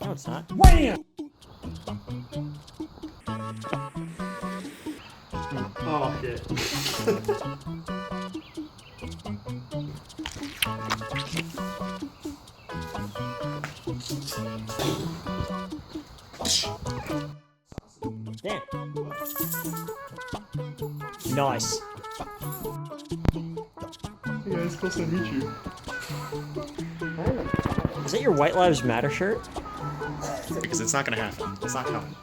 No, it's not. Wham! Oh, shit. Damn. Nice. Yeah, it's supposed to meet you. Is that your White Lives Matter shirt? Because it's not gonna happen. It's not coming.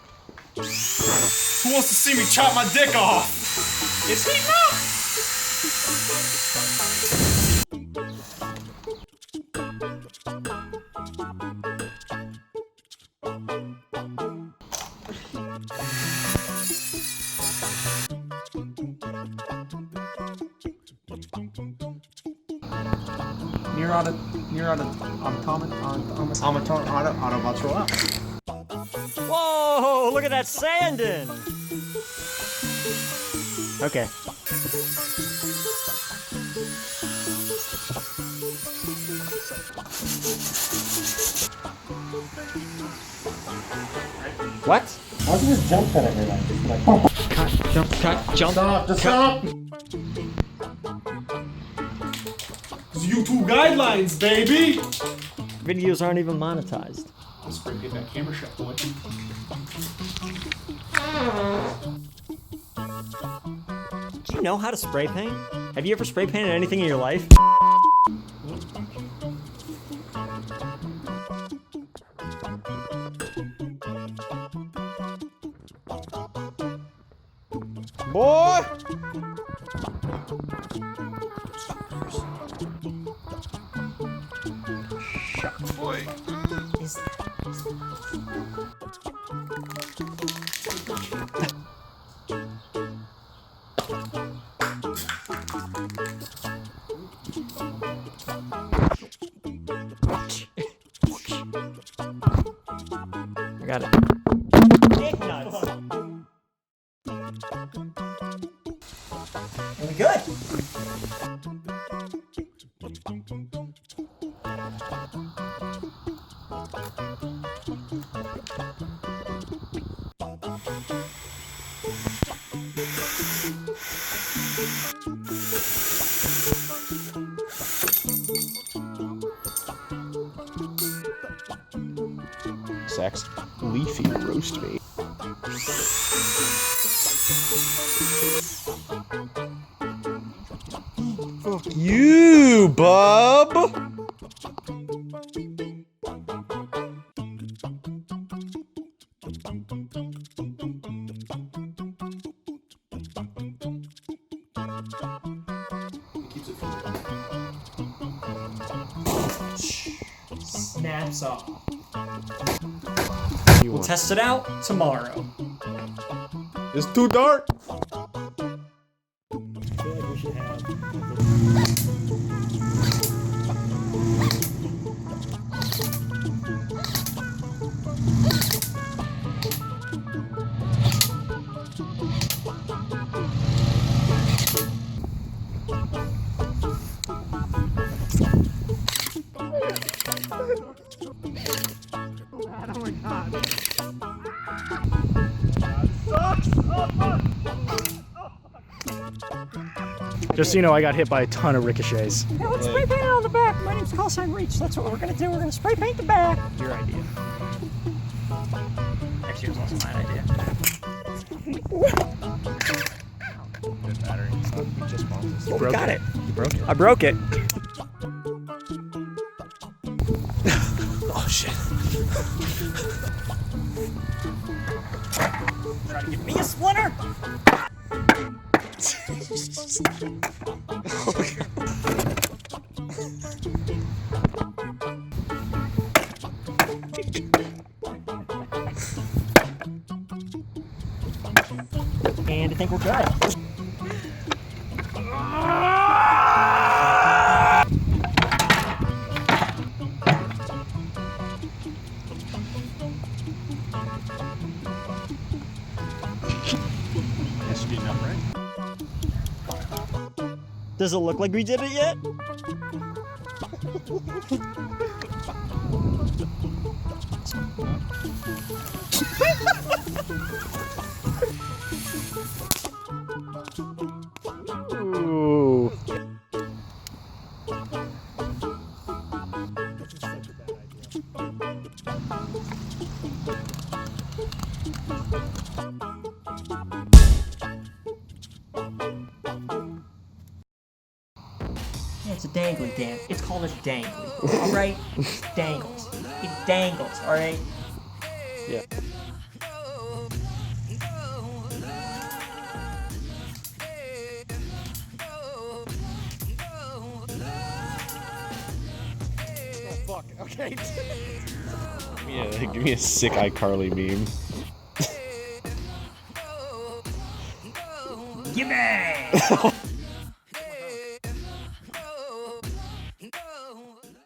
Who wants to see me chop my dick off? It's heating up! Near Autobots roll out. Whoa, look at that sanding! Okay. What? Why don't you just jump cut it like this? Like, Cut, jump, cut, jump. stop, just stop! It's YouTube guidelines, baby! Videos aren't even monetized. Let's bring get that camera shut, boy. Do you know how to spray paint? Have you ever spray painted anything in your life? Boy! Boy. I got it. Dick nuts. Are we good? Sex. Leafy roast meat. Fuck you, bub! Snaps off. We'll test it out tomorrow. It's too dark! Just so you know, I got hit by a ton of ricochets. Yeah, let's spray paint it on the back. My name's Call Sign Reach. That's what we're gonna do. We're gonna spray paint the back. Your idea. Actually, it was also my idea. Good battery. So we just bought this. Well, we got it. You broke it. I broke it. Oh shit. Try to give me a splinter. And I think we're good. That should be enough, right? Does it look like we did it yet? Ooh. Yeah, it's a dangly dance. It's called a dangly. Alright? It dangles. It dangles, alright? Yeah. Fuck. Okay. Yeah, give me a sick iCarly meme. Gimme!